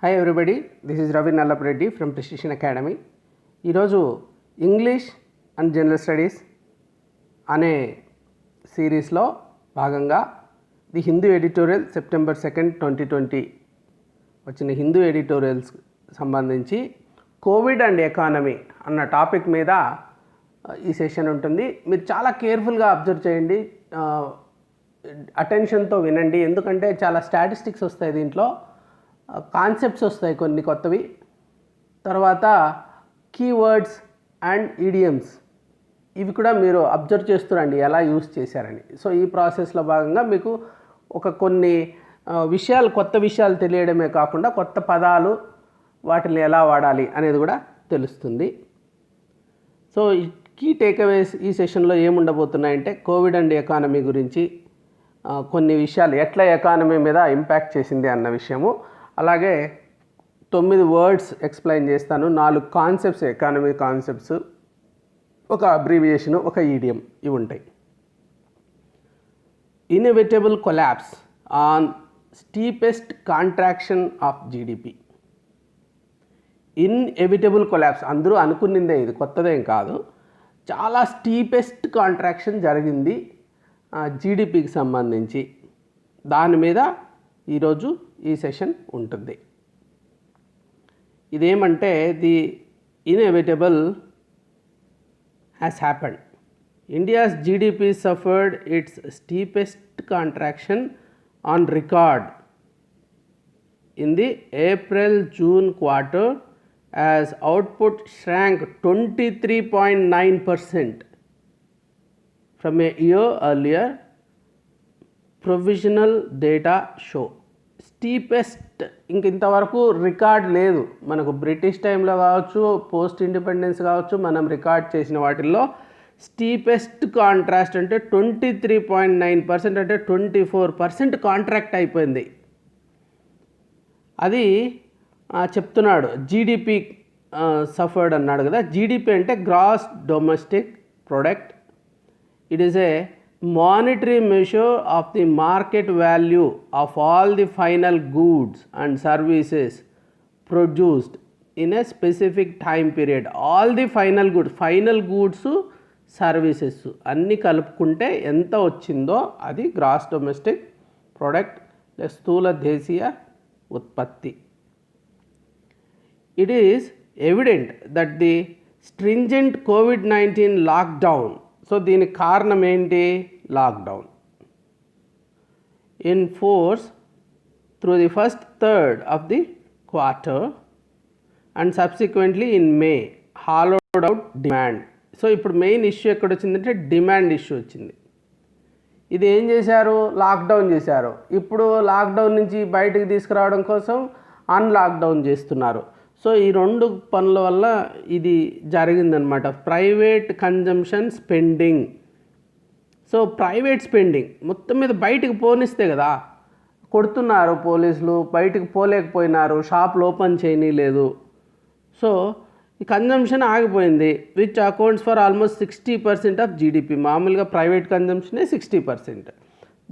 Hi everybody, this is Ravi Nallapareddy from precision academy. ఈరోజు English and general studies అనే సిరీస్లో భాగంగా ది హిందూ ఎడిటోరియల్ సెప్టెంబర్ 2, 2020 వచ్చిన హిందూ ఎడిటోరియల్స్ సంబంధించి కోవిడ్ అండ్ ఎకానమీ అన్న టాపిక్ మీద ఈ సెషన్ ఉంటుంది. మీరు చాలా కేర్ఫుల్గా అబ్జర్వ్ చేయండి, అటెన్షన్తో వినండి, ఎందుకంటే చాలా స్టాటిస్టిక్స్ వస్తాయి, దీంట్లో కాన్సెప్ట్స్ వస్తాయి కొన్ని కొత్తవి, తర్వాత కీవర్డ్స్ అండ్ ఈడియమ్స్ ఇవి కూడా మీరు అబ్జర్వ్ చేస్తురండి ఎలా యూస్ చేశారని. సో ఈ ప్రాసెస్లో భాగంగా మీకు కొన్ని విషయాలు, కొత్త విషయాలు తెలియడమే కాకుండా కొత్త పదాలు వాటిని ఎలా వాడాలి అనేది కూడా తెలుస్తుంది. సో కీ టేక్అవేస్ ఈ సెషన్లో ఏముండబోతున్నాయంటే కోవిడ్ అండ్ ఎకానమీ గురించి కొన్ని విషయాలు, ఎట్లా ఎకానమీ మీద ఇంపాక్ట్ చేసింది అన్న విషయము, అలాగే 9 వర్డ్స్ ఎక్స్ప్లెయిన్ చేస్తాను, 4 కాన్సెప్ట్స్, ఎకానమీ కాన్సెప్ట్స్, ఒక అబ్రివియేషను, ఒక ఈడియం, ఇవి ఉంటాయి. Inevitable collapse on steepest contraction of GDP. Inevitable collapse అందరూ అనుకునిందే, ఇది కొత్తదేం కాదు. చాలా స్టీపెస్ట్ కాంట్రాక్షన్ జరిగింది జీడిపికి సంబంధించి, దాని మీద ఈరోజు ఈ సెషన్ ఉంటుంది. ఇదేమంటే the inevitable has happened. India's GDP suffered its steepest contraction on record in the April-June quarter as output shrank 23.9% from a year earlier, provisional data show. Steepest ఇంతవరకు రికార్డ్ లేదు మనకు, బ్రిటిష్ టైంలో కావచ్చు, పోస్ట్ ఇండిపెండెన్స్ కావచ్చు, మనం record చేసిన వాటిల్లో steepest contrast అంటే 23.9%, అంటే 24% కాంట్రాక్ట్ అయిపోయింది. అది చెప్తున్నాడు. జీడిపి సఫర్డ్ అన్నాడు కదా, జీడిపి అంటే gross domestic product. It is a monetary measure of the market value of all the final goods and services produced in a specific time period. All the final goods services అన్నీ కలుపుకుంటే ఎంత వచ్చిందో అది gross domestic product, స్థూల దేశీయ ఉత్పత్తి. It is evident that the stringent COVID-19 lockdown, so దీనికి కారణం ఏంటి? Lockdown in force through the first third of the quarter and subsequently in May hollowed out demand. So ఇప్పుడు మెయిన్ ఇష్యూ ఎక్కడ వచ్చిందంటే demand issue వచ్చింది. ఇది ఏం చేశారు? లాక్డౌన్ చేశారు. ఇప్పుడు లాక్డౌన్ నుంచి బయటకు తీసుకురావడం కోసం అన్లాక్డౌన్ చేస్తున్నారు. సో ఈ 2 పనుల వల్ల ఇది జరిగిందనమాట. Private consumption spending. So private spending మొత్తం మీద బయటకు పోనిస్తే కదా, కొడుతున్నారు పోలీసులు, బయటకు పోలేకపోయినారు, షాపులు ఓపెన్ చేయనీలేదు. సో ఈ కన్జంప్షన్ ఆగిపోయింది, which accounts for almost 60% of GDP. మామూలుగా ప్రైవేట్ కన్జంప్షనే 60%,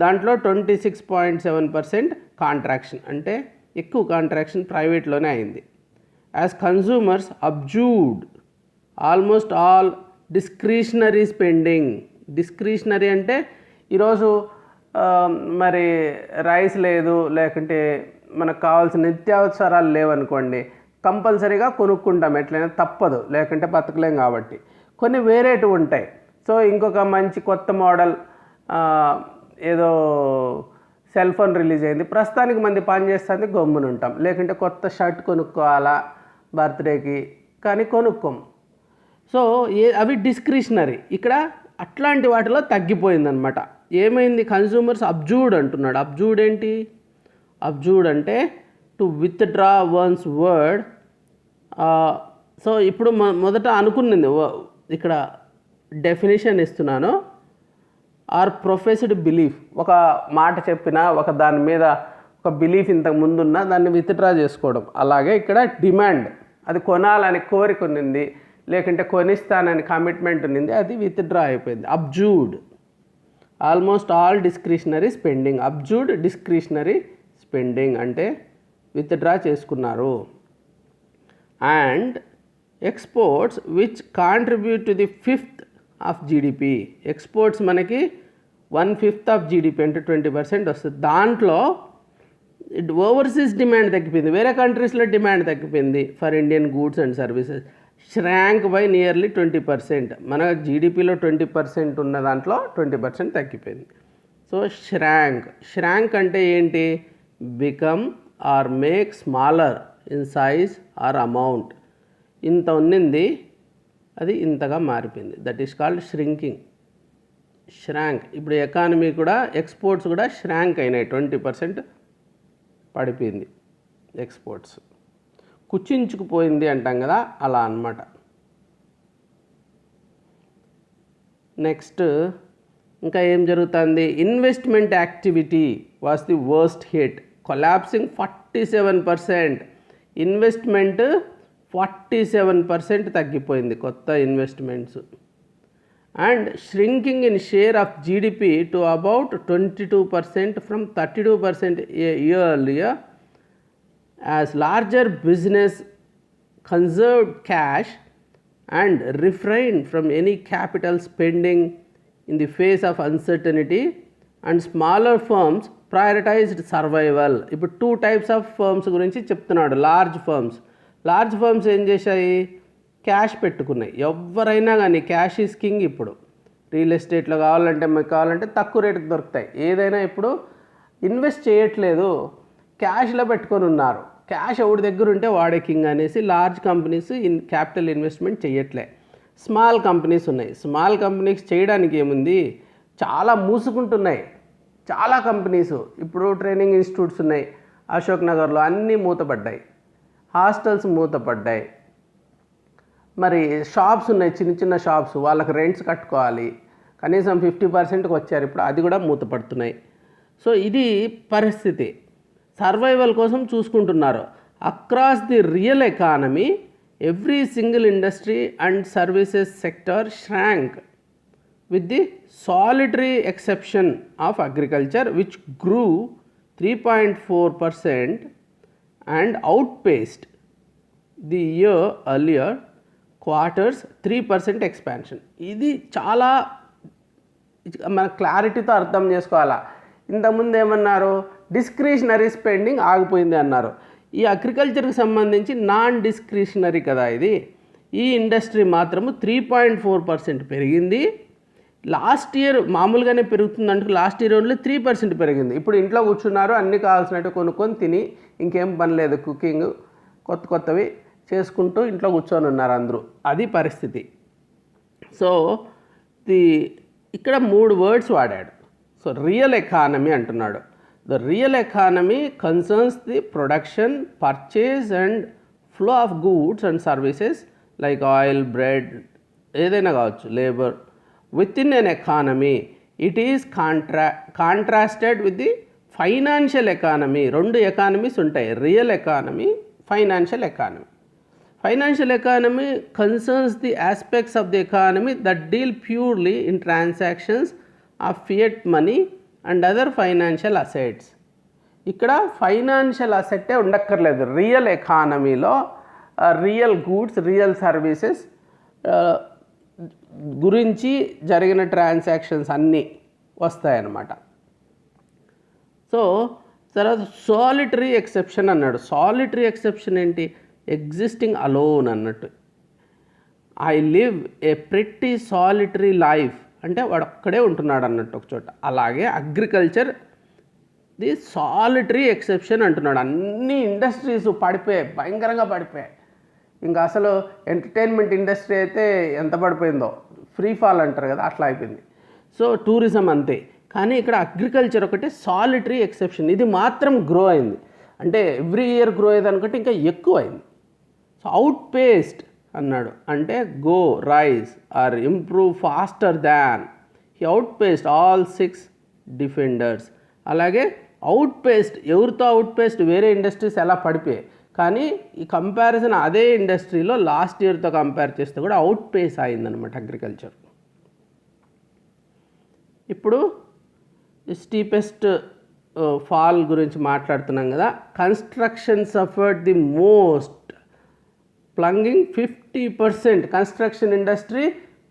దాంట్లో 26.7% కాంట్రాక్షన్, అంటే ఎక్కువ కాంట్రాక్షన్ ప్రైవేట్లోనే అయింది. As consumers abjured almost all discretionary spending. Discretionary అంటే ఈరోజు మరి రైస్ లేదు, లేకుంటే మనకు కావాల్సిన నిత్యావసరాలు లేవనుకోండి, కంపల్సరీగా కొనుక్కుంటాం, ఎట్లయినా తప్పదు, లేకుంటే బతకలేం కాబట్టి. కొన్ని వేరేటివి ఉంటాయి. సో ఇంకొక మంచి కొత్త మోడల్ ఏదో సెల్ ఫోన్ రిలీజ్ అయింది, ప్రస్తుతానికి మంది పని చేస్తుంది, గమ్మున ఉంటాం. లేకుంటే కొత్త షర్ట్ కొనుక్కోవాలా బర్త్డేకి, కానీ కొనుక్కోం. సో అవి డిస్క్రిషనరీ. ఇక్కడ అట్లాంటి వాటిలో తగ్గిపోయిందనమాట. ఏమైంది? కన్జ్యూమర్స్ అబ్జూడ్ అంటున్నాడు. అబ్జూడ్ ఏంటి? అబ్జూడ్ అంటే to withdraw once word. So ఇప్పుడు మొదట అనుకున్నది, ఇక్కడ డెఫినేషన్ ఇస్తున్నాను. ఆర్ ప్రొఫెస్డ్ బిలీఫ్, ఒక మాట చెప్పినా, ఒక దాని మీద ఒక బిలీఫ్ ఇంతకు ముందున్నా దాన్ని విత్డ్రా చేసుకోవడం. అలాగే ఇక్కడ డిమాండ్, అది కొనాలని కోరిక ఉన్నింది, లేకుంటే కొనిస్తానని కమిట్మెంట్ ఉన్నింది, అది విత్డ్రా అయిపోయింది. Abjured almost all discretionary spending. Abjured discretionary spending అంటే విత్డ్రా చేసుకున్నారు. And exports which contribute to the 5th of GDP. Exports మనకి 1/5 ఆఫ్ జీడిపి అంటే 20% వస్తుంది. దాంట్లో ఓవర్సీస్ డిమాండ్ తగ్గిపోయింది, వేరే కంట్రీస్లో డిమాండ్ తగ్గిపోయింది for Indian goods and services. Shrank by nearly 20%. మన జీడిపిలో 20% ఉన్న దాంట్లో 20% తగ్గిపోయింది. సో ష్రాంక్ అంటే ఏంటి? Become are make smaller in size are amount. ఇంత ఉన్నింది, అది ఇంతగా మారిపోయింది. That is called shrinking. ఇప్పుడు ఎకానమీ కూడా, ఎక్స్పోర్ట్స్ కూడా ష్రాంక్ అయినాయి, 20% పడిపోయింది ఎక్స్పోర్ట్స్. కుచించుకుపోయింది అంటాం కదా, అలా అన్నమాట. నెక్స్ట్ ఇంకా ఏం జరుగుతుంది? Investment activity was the worst hit, collapsing 47%. Investment 47% తగ్గిపోయింది, కొత్త investments. And shrinking in share of GDP to about 22% from 32% earlier, as larger business conserved cash and refrained from any capital spending in the face of uncertainty, and smaller firms prioritized survival. ఇప్పుడు 2 types of firms గురించి చెప్తున్నాడు. Large firms ఏం చేశాయి? Cash పెట్టుకున్నాయి. ఎవరైనా కానీ cash is king. ఇప్పుడు real ఎస్టేట్లో కావాలంటే మీకు కావాలంటే తక్కువ రేటుకి దొరుకుతాయి. ఏదైనా ఇప్పుడు ఇన్వెస్ట్ చేయట్లేదు, క్యాష్లో పెట్టుకొని ఉన్నారు. క్యాష్ ఎవరి దగ్గర ఉంటే వాడే కింగ్ అనేసి లార్జ్ కంపెనీస్ క్యాపిటల్ ఇన్వెస్ట్మెంట్ చేయట్లే. స్మాల్ కంపెనీస్ ఉన్నాయి. స్మాల్ కంపెనీస్ చేయడానికి ఏముంది, చాలా మూసుకుంటున్నాయి చాలా కంపెనీస్. ఇప్పుడు ట్రైనింగ్ ఇన్స్టిట్యూట్స్ ఉన్నాయి అశోక్ నగర్లో, అన్నీ మూతపడ్డాయి. హాస్టల్స్ మూతపడ్డాయి. మరి షాప్స్ ఉన్నాయి, చిన్న చిన్న షాప్స్, వాళ్ళకి రెంట్స్ కట్టుకోవాలి, కనీసం 50%కి వచ్చారు ఇప్పుడు, అది కూడా మూతపడుతున్నాయి. సో ఇది పరిస్థితి. సర్వైవల్ కోసం చూసుకుంటున్నారు. Across the real economy every single industry and services sector shrank with the solitary exception of agriculture, which grew 3.4% and outpaced the year earlier quarters 3% expansion. ఇది చాలా మన క్లారిటీతో అర్థం చేసుకోవాలా. ఇంతకుముందు ఏమన్నారు? డిస్క్రిషనరీ స్పెండింగ్ ఆగిపోయింది అన్నారు. ఈ అగ్రికల్చర్కి సంబంధించి నాన్ డిస్క్రిషనరీ కదా ఇది. ఈ ఇండస్ట్రీ మాత్రము 3.4% పెరిగింది. లాస్ట్ ఇయర్ మామూలుగానే పెరుగుతుందంటే లాస్ట్ ఇయర్ ఓన్లీ 3% పెరిగింది. ఇప్పుడు ఇంట్లో కూర్చున్నారు, అన్నీ కావాల్సినట్టు కొనుక్కొని తిని ఇంకేం పని లేదు, కుకింగ్ కొత్తవి చేసుకుంటూ ఇంట్లో కూర్చొని ఉన్నారు అందరూ. అది పరిస్థితి. సో ఇక్కడ 3 వర్డ్స్ వాడాడు. సో రియల్ ఎకానమీ అంటున్నాడు. The real economy concerns the production, purchase and flow of goods and services like oil, bread, ఏదైనా కావచ్చు, labour. Within an economy it is contrasted with the financial economy. 2 economies ఉంటాయి, real economy, financial economy. Financial economy concerns the aspects of the economy that deal purely in transactions of fiat money and other financial assets. ఇక్కడ financial అసెట్టే ఉండక్కర్లేదు. Real ఎకానమీలో real goods, real services గురించి జరిగిన transactions అన్నీ వస్తాయన్నమాట. So తర్వాత solitary exception అన్నాడు. Solitary exception ఏంటి? Existing alone అన్నట్టు. I live A pretty solitary life అంటే వాడు ఒక్కడే ఉంటున్నాడు అన్నట్టు ఒక చోట. అలాగే అగ్రికల్చర్ ది సాలిటరీ ఎక్సెప్షన్ అంటున్నాడు. అన్ని ఇండస్ట్రీస్ పడిపోయాయి, భయంకరంగా పడిపోయాయి. ఇంకా అసలు ఎంటర్టైన్మెంట్ ఇండస్ట్రీ అయితే ఎంత పడిపోయిందో, ఫ్రీ ఫాల్ అంటారు కదా, అట్లా అయిపోయింది. సో టూరిజం అంతే. కానీ ఇక్కడ అగ్రికల్చర్ ఒకటి సాలిటరీ ఎక్సెప్షన్, ఇది మాత్రం గ్రో అయింది. అంటే ఎవ్రీ ఇయర్ గ్రో అయ్యేదానికంటే ఇంకా ఎక్కువ అయింది. సో అవుట్ పేస్డ్ అన్నాడు అంటే go, rise or improve faster than. He outpaced all 6 defenders. అలాగే అవుట్ పేస్డ్, ఎవరితో అవుట్ పేస్డ్? వేరే ఇండస్ట్రీస్ ఎలా పడిపోయాయి, కానీ ఈ కంపారిజన్ అదే ఇండస్ట్రీలో లాస్ట్ ఇయర్తో కంపేర్ చేస్తే కూడా అవుట్ పేస్ అయిందనమాట అగ్రికల్చర్. ఇప్పుడు స్టీపెస్ట్ ఫాల్ గురించి మాట్లాడుతున్నాం కదా. Construction suffered the most, plunging 50%. Construction industry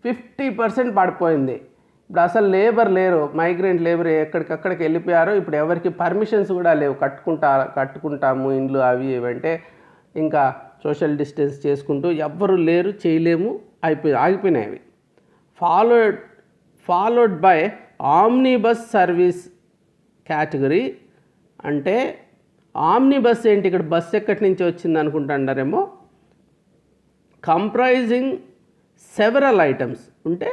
50% పడిపోయింది. ఇప్పుడు అసలు లేబర్ లేరు, మైగ్రెంట్ లేబర్ ఎక్కడికక్కడికి వెళ్ళిపోయారు. ఇప్పుడు ఎవరికి పర్మిషన్స్ కూడా లేవు, కట్టుకుంటాము ఇండ్లు అవి ఇవంటే ఇంకా సోషల్ డిస్టెన్స్ చేసుకుంటూ ఎవ్వరు లేరు, చేయలేము, ఆగిపోయినాయి అవి. Followed by omnibus service category. అంటే ఆమ్నిబస్ ఏంటి, ఇక్కడ బస్ ఎక్కడి నుంచి వచ్చింది అనుకుంటారేమో. కంప్రైజింగ్ సెవరల్ ఐటమ్స్ ఉంటే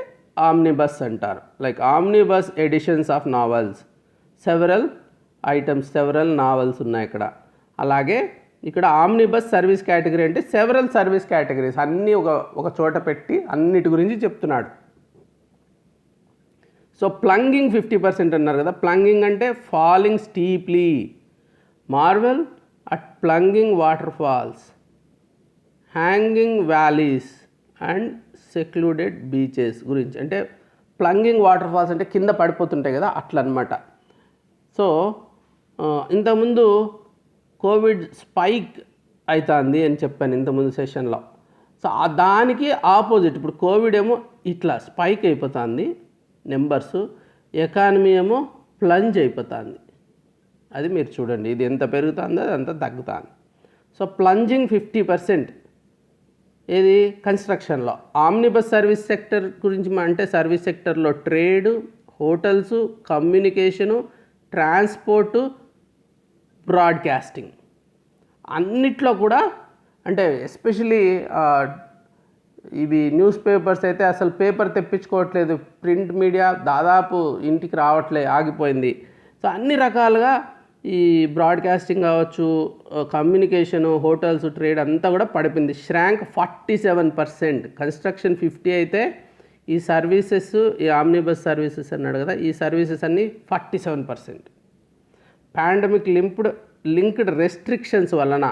ఆమ్నిబస్ అంటారు. Like omnibus editions of novels, several items, several novels ఉన్నాయి ఇక్కడ. అలాగే ఇక్కడ ఆమ్నిబస్ సర్వీస్ కేటగిరీ అంటే సెవరల్ సర్వీస్ కేటగిరీస్ అన్నీ ఒక చోట పెట్టి అన్నిటి గురించి చెప్తున్నాడు. సో ప్లంగింగ్ 50% అన్నారు కదా. ప్లంగింగ్ అంటే falling steeply, marvel at plunging waterfalls, hanging valleys and secluded beaches గురించి. అంటే ప్లంగింగ్ వాటర్ ఫాల్స్ అంటే కింద పడిపోతుంటాయి కదా, అట్లా అనమాట. సో ఇంతకుముందు కోవిడ్ స్పైక్ అవుతుంది అని చెప్పాను ఇంతకుముందు సెషన్లో. సో దానికి ఆపోజిట్ ఇప్పుడు కోవిడ్ ఏమో ఇట్లా స్పైక్ అయిపోతుంది నెంబర్స్, ఎకానమీ ఏమో ప్లంజ్ అయిపోతుంది. అది మీరు చూడండి, ఇది ఎంత పెరుగుతుందో అది అంత తగ్గుతుంది. సో ప్లంజింగ్ 50% ఏది కన్స్ట్రక్షన్లో. ఆమ్నిబస్ సర్వీస్ సెక్టర్ గురించి అంటే సర్వీస్ సెక్టర్లో trade, hotels, communication, transport, broadcasting అన్నిట్లో కూడా, అంటే ఎస్పెషలీ ఇవి న్యూస్ పేపర్స్ అయితే అసలు పేపర్ తెప్పించుకోవట్లేదు, ప్రింట్ మీడియా దాదాపు ఇంటికి రావట్లే, ఆగిపోయింది. సో అన్ని రకాలుగా ఈ బ్రాడ్కాస్టింగ్ కావచ్చు, కమ్యూనికేషను, హోటల్స్, ట్రేడ్ అంతా కూడా పడిపోయింది. శ్రాంక్ 47%. కన్స్ట్రక్షన్ 50 అయితే ఈ సర్వీసెస్, ఈ ఆమ్నిబస్ సర్వీసెస్ అన్నాడు కదా, ఈ సర్వీసెస్ అన్నీ 47%. పాండమిక్ లింక్డ్ రెస్ట్రిక్షన్స్ వలన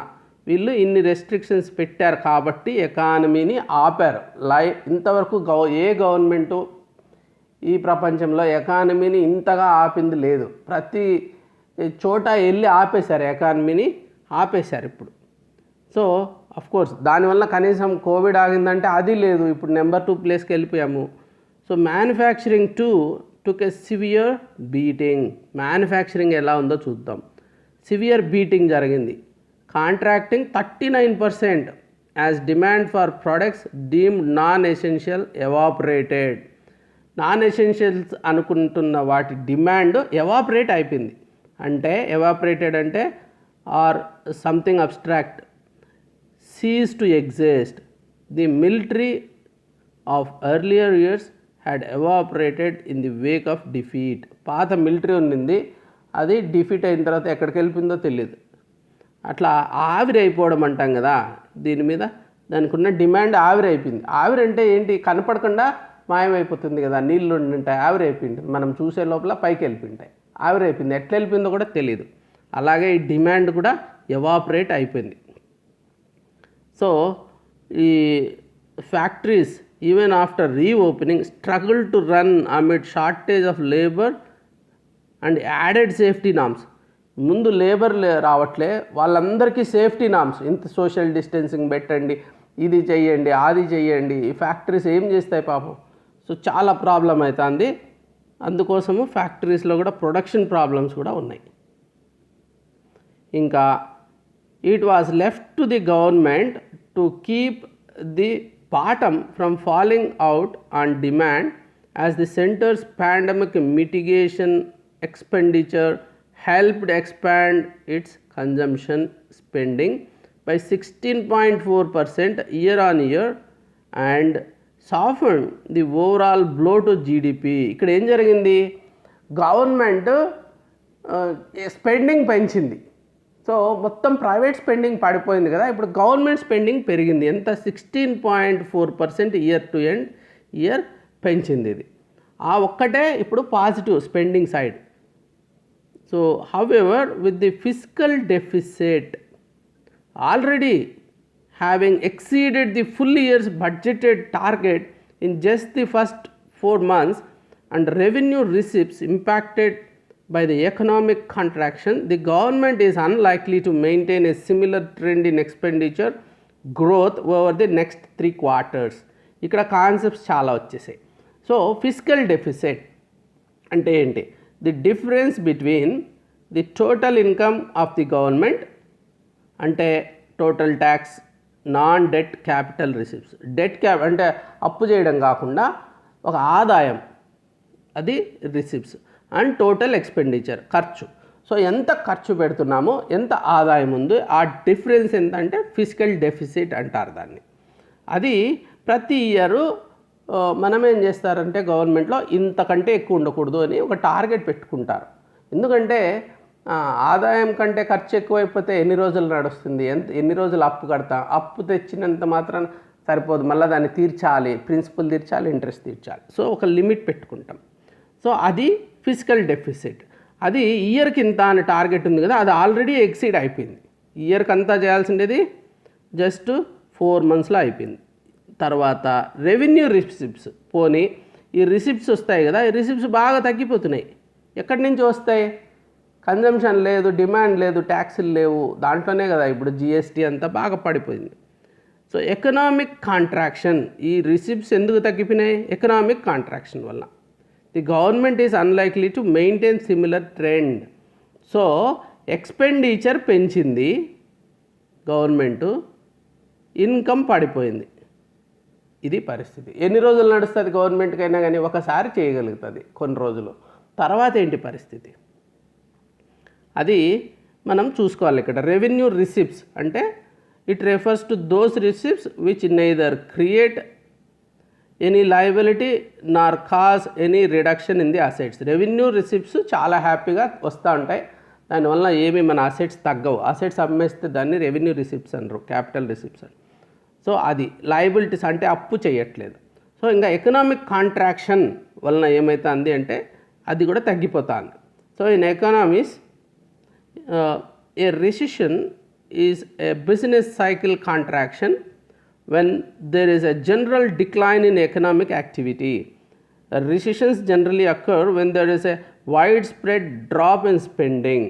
వీళ్ళు ఇన్ని రెస్ట్రిక్షన్స్ పెట్టారు కాబట్టి ఎకానమీని ఆపారు. ఇంతవరకు ఏ గవర్నమెంటు ఈ ప్రపంచంలో ఎకానమీని ఇంతగా ఆపింది లేదు. ప్రతి చోట వెళ్ళి ఆపేశారు, ఎకానమీని ఆపేశారు ఇప్పుడు. సో అఫ్కోర్స్ దానివల్ల కనీసం కోవిడ్ ఆగిందంటే అది లేదు, ఇప్పుడు నెంబర్ 2 ప్లేస్కి వెళ్ళిపోయాము. సో మ్యానుఫ్యాక్చరింగ్ టుక్ ఎ సివియర్ బీటింగ్. మ్యానుఫ్యాక్చరింగ్ ఎలా ఉందో చూద్దాం. సివియర్ బీటింగ్ జరిగింది. Contracting 39% as demand for products deemed non essential evaporated. Non essentials అనుకుంటున్న వాటి డిమాండ్ ఎవాపరేట్ అయిపోయింది. అంటే ఎవాపరేటెడ్ అంటే or something abstract, cease to exist. The military of earlier years had evaporated in the Wake of defeat. పాత military ఉన్నింది, అది defeat అయిన తర్వాత ఎక్కడికి వెళ్ళిపోయిందో తెలియదు. అట్లా ఆవిరి అయిపోవడం అంటాం కదా, దీని మీద దానికి ఉన్న డిమాండ్ ఆవిరి అయిపోయింది. ఆవిరి అంటే ఏంటి, కనపడకుండా మాయమైపోతుంది కదా, నీళ్ళు ఉంటాయి, ఆవిరి అయిపోయింది, మనం చూసే లోపల పైకి వెళ్ళిపోయింటాయి, ఆవిరి అయిపోయింది, ఎట్లా వెళ్ళిపోయిందో కూడా తెలియదు. అలాగే ఈ డిమాండ్ కూడా ఎవాపరేట్ అయిపోయింది. సో ఈ factories even after reopening struggle to run amid shortage of labour and added safety norms. ముందు లేబర్ రావట్లే, వాళ్ళందరికీ సేఫ్టీ నామ్స్, ఇంత సోషల్ డిస్టెన్సింగ్ పెట్టండి, ఇది చెయ్యండి, అది చెయ్యండి. ఈ ఫ్యాక్టరీస్ ఏం చేస్తాయి పాపం. సో చాలా ప్రాబ్లం అవుతుంది. అందుకోసము ఫ్యాక్టరీస్లో కూడా ప్రొడక్షన్ ప్రాబ్లమ్స్ కూడా ఉన్నాయి. ఇంకా it was left to the government to keep the bottom from falling out on demand as the centres pandemic mitigation expenditure helped expand its consumption spending by 16.4% year on year and softened the overall blow to GDP. ఇక్కడ ఏం జరిగింది, government spending పెంచింది. So మొత్తం private spending పడిపోయింది కదా, ఇప్పుడు government spending పెరిగింది. ఎంత, 16.4% ఇయర్ టు ఎండ్ ఇయర్ పెంచింది. ఇది ఆ ఒక్కటే ఇప్పుడు positive spending side. So, however, with the fiscal deficit already having exceeded the full year's budgeted target in just the first 4 months and revenue receipts impacted by the economic contraction, the government is unlikely to maintain a similar trend in expenditure growth over the next 3 quarters. ఇక్కడ concepts చాలా వచ్చేసాయి. So physical deficit అంటే ఏంటి? The difference between the total income of the government అంటే total tax, non debt capital receipts. అంటే అప్పు చేయడం కాకుండా ఒక ఆదాయం, అది రిసిప్ట్స్, అండ్ టోటల్ ఎక్స్పెండిచర్ ఖర్చు. సో ఎంత ఖర్చు పెడుతున్నామో, ఎంత ఆదాయం ఉందో ఆ డిఫరెన్స్ ఎంత అంటే ఫిజికల్ డెఫిసిట్ అంటారు దాన్ని. అది ప్రతి ఇయరు మనం ఏం చేస్తారంటే గవర్నమెంట్లో ఇంతకంటే ఎక్కువ ఉండకూడదు అని ఒక టార్గెట్ పెట్టుకుంటారు. ఎందుకంటే ఆదాయం కంటే ఖర్చు ఎక్కువైపోతే ఎన్ని రోజులు నడుస్తుంది, ఎన్ని రోజులు అప్పు కడతాం, అప్పు తెచ్చినంత మాత్రం సరిపోదు, మళ్ళీ దాన్ని తీర్చాలి, ప్రిన్సిపల్ తీర్చాలి, ఇంట్రెస్ట్ తీర్చాలి. సో ఒక లిమిట్ పెట్టుకుంటాం. సో అది ఫిజికల్ డెఫిసిట్. అది ఇయర్కి ఇంత అని టార్గెట్ ఉంది కదా, అది ఆల్రెడీ ఎక్సీడ్ అయిపోయింది. ఇయర్కి అంతా చేయాల్సిండేది జస్ట్ 4 monthsలో అయిపోయింది. తర్వాత రెవెన్యూ రిసిప్ట్స్, పోనీ ఈ రిసిప్ట్స్ వస్తాయి కదా, ఈ రిసిప్ట్స్ బాగా తగ్గిపోతున్నాయి. ఎక్కడి నుంచి వస్తాయి? కన్జంప్షన్ లేదు, డిమాండ్ లేదు, ట్యాక్సులు లేవు, దాంట్లోనే కదా ఇప్పుడు జిఎస్టీ అంతా బాగా పడిపోయింది. సో ఎకనామిక్ కాంట్రాక్షన్, ఈ రిసిప్ట్స్ ఎందుకు తగ్గిపోయినాయి? ఎకనామిక్ కాంట్రాక్షన్ వల్ల. The government is unlikely to maintain similar trend. So expenditure పెంచింది గవర్నమెంటు, ఇన్కమ్ పడిపోయింది. ఇది పరిస్థితి. ఎన్ని రోజులు నడుస్తుంది గవర్నమెంట్కి అయినా కానీ? ఒకసారి చేయగలుగుతుంది కొన్ని రోజులు, తర్వాత ఏంటి పరిస్థితి? అది మనం చూసుకోవాలి. ఇక్కడ రెవెన్యూ రిసిప్ట్స్ అంటే it refers to those receipts which neither create any liability nor cause any reduction in the assets. Revenue receipts చాలా హ్యాపీగా వస్తూ ఉంటాయి, దానివల్ల ఏమి మన అసెట్స్ తగ్గవు. అసెట్స్ అమ్మేస్తే దాన్ని రెవెన్యూ రిసిప్ట్స్ అనరు, క్యాపిటల్ రిసిప్ట్స్ అని. సో అది లయబిలిటీస్ అంటే అప్పు చేయట్లేదు. సో ఇంకా ఎకనామిక్ కాంట్రాక్షన్ వలన ఏమవుతుంది అంటే అది కూడా తగ్గిపోతుంది. So in economies a recession is a business cycle contraction when there is a general decline in economic activity. Recessions generally occur when there is a widespread drop in spending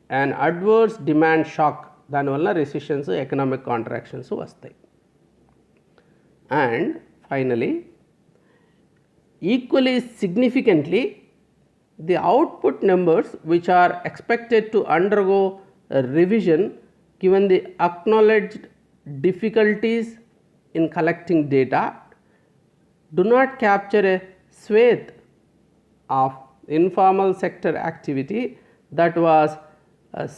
and adverse demand shock. దానివల్ల recessions, economic contractions వస్తాయి. And finally, equally significantly, the output numbers which are expected to undergo a revision given the acknowledged difficulties in collecting data do not capture a swath of informal sector activity that was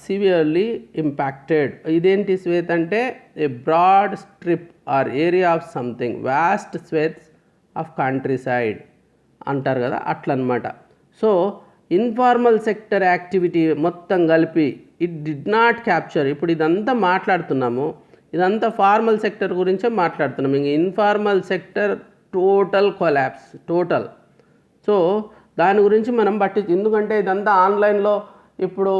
severely impacted. Identi swath ante a broad strip or area of something, vast swaths of countryside అంటారు కదా, అట్లా అనమాట. So informal sector activity మొత్తం కలిపి it did not capture. ఇప్పుడు ఇదంతా మాట్లాడుతున్నాము, ఇదంతా ఫార్మల్ సెక్టర్ గురించే మాట్లాడుతున్నాము. ఇంక informal sector total collapse, total. So దాని గురించి మనం ఎందుకంటే ఇదంతా ఆన్లైన్లో ఇప్పుడు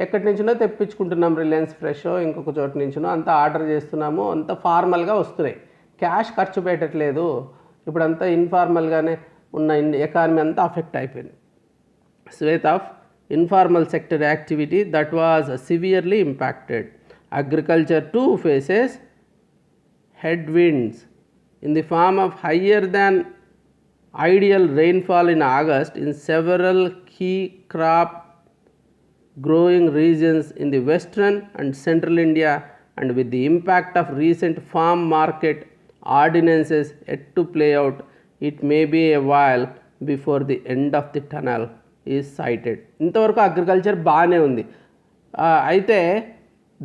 ఎక్కడి నుంచినో తెప్పించుకుంటున్నాం, రిలయన్స్ ఫ్రెషో ఇంకొక చోటు నుంచినో అంతా ఆర్డర్ చేస్తున్నాము, అంతా ఫార్మల్గా వస్తున్నాయి, క్యాష్ ఖర్చు పెట్టట్లేదు. ఇప్పుడంతా ఇన్ఫార్మల్గానే ఉన్న ఎకానమీ అంతా అఫెక్ట్ అయిపోయింది. Swath of informal sector activity that was severely impacted. Agriculture too faces headwinds in the form of higher than ideal rainfall in August in several key crop growing regions in the western and central India, and with the impact of recent farm market ordinances yet to play out, it may be a while before the end of the tunnel is sighted. ఇంతవరకు agriculture బాగానే ఉంది, అయితే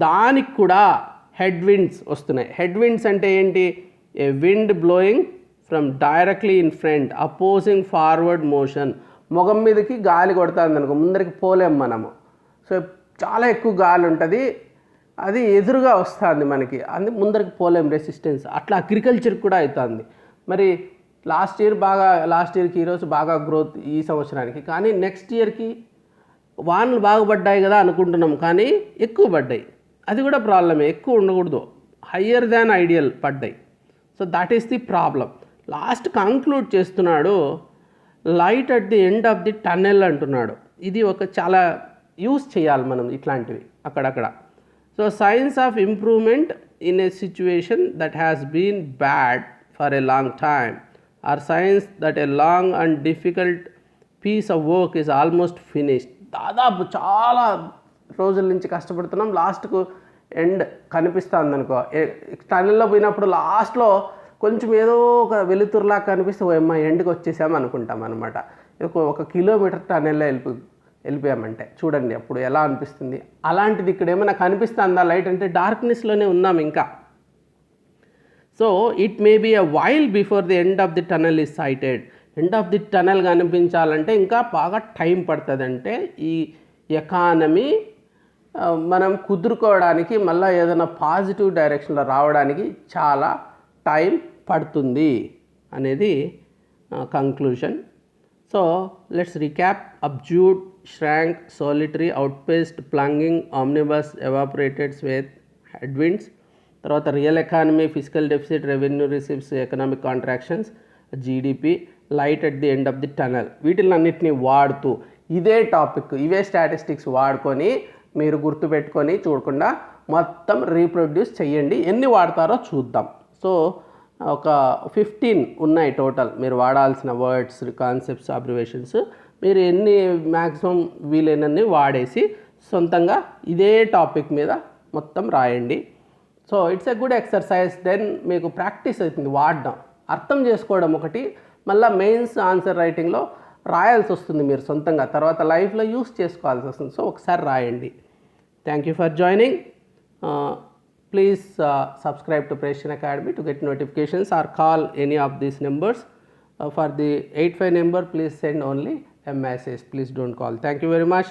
దానికి కూడా headwinds వస్తున్నాయి. Headwinds అంటే ఏంటి? A wind blowing from directly in front opposing forward motion. మొగం మీదకి గాలి కొడుతుంది అనుకో, ముందరికి పోలేం మనము. సో చాలా ఎక్కువ గాలి ఉంటుంది, అది ఎదురుగా వస్తుంది మనకి, అది ముందరికి పోలేం, రెసిస్టెన్స్. అట్లా అగ్రికల్చర్ కూడా అవుతుంది. మరి లాస్ట్ ఇయర్కి ఈరోజు బాగా గ్రోత్ ఈ సంవత్సరానికి, కానీ నెక్స్ట్ ఇయర్కి వానలు బాగా పడ్డాయి కదా అనుకుంటున్నాం, కానీ ఎక్కువ పడ్డాయి, అది కూడా ప్రాబ్లమే. ఎక్కువ ఉండకూడదు, హయ్యర్ దాన్ ఐడియల్ పడ్డాయి. So that is the problem. Last conclude చేస్తున్నాడు, light at the end of the tunnel అంటున్నాడు. ఇది ఒక చాలా యూస్ చేయాలి మనం ఇట్లాంటివి అక్కడక్కడ. So signs of improvement in a situation that has been bad for a long time or signs that a long and difficult piece of work is almost finished. దాదాపు చాలా రోజుల నుంచి కష్టపడుతున్నాం, లాస్ట్కు ఎండ్ కనిపిస్తుంది అనుకో. టనెల్లో పోయినప్పుడు లాస్ట్లో కొంచెం ఏదో ఒక వెలుతురులా కనిపిస్తే ఓ ఎండ్కి వచ్చేసాము అనుకుంటాం అనమాట. ఒక కిలోమీటర్ టనెల్లో వెళ్ళిపోయామంటే చూడండి అప్పుడు ఎలా అనిపిస్తుంది. అలాంటిది ఇక్కడ ఏమైనా కనిపిస్తుందా లైట్ అంటే డార్క్నెస్లోనే ఉన్నాం ఇంకా. So it may be a while before the end of the tunnel is sighted. End of the tunnel కనిపించాలంటే ఇంకా బాగా టైం పడుతుంది. అంటే ఈ ఎకానమీ మనం కుదురుకోవడానికి మళ్ళీ ఏదైనా పాజిటివ్ డైరెక్షన్లో రావడానికి చాలా టైం పడుతుంది అనేది conclusion. So let's recap. Abjured, shrank, solitary, outpaced, plunging, omnibus, evaporated, swathe, headwinds. తర్వాత real economy, physical deficit, revenue receives, economic contractions, GDP, light at the end of the tunnel. వీటిలన్నిటిని వాడుతూ ఇదే topic, ఇవే statistics వాడుకొని మీరు గుర్తుపెట్టుకొని చూడకుండా మొత్తం రీప్రొడ్యూస్ చేయండి. ఎన్ని వాడతారో చూద్దాం. సో ఒక 15 ఉన్నాయి టోటల్ మీరు వాడాల్సిన వర్డ్స్, కాన్సెప్ట్స్, అబ్రివేషన్స్. మీరు ఎన్ని మ్యాక్సిమం వీలైనన్ని వాడేసి సొంతంగా ఇదే టాపిక్ మీద మొత్తం రాయండి. So it's a good exercise. Then మీకు ప్రాక్టీస్ అవుతుంది వాడడం, అర్థం చేసుకోవడం ఒకటి, మళ్ళీ మెయిన్స్ ఆన్సర్ రైటింగ్లో రాయాల్సి వస్తుంది మీరు సొంతంగా, తర్వాత లైఫ్లో యూస్ చేసుకోవాల్సి వస్తుంది. సో ఒకసారి రాయండి. Thank you for joining. Please subscribe to Precision Academy to get notifications or call any of these numbers. For the 85 number, please send only a message. Please don't call. Thank you very much.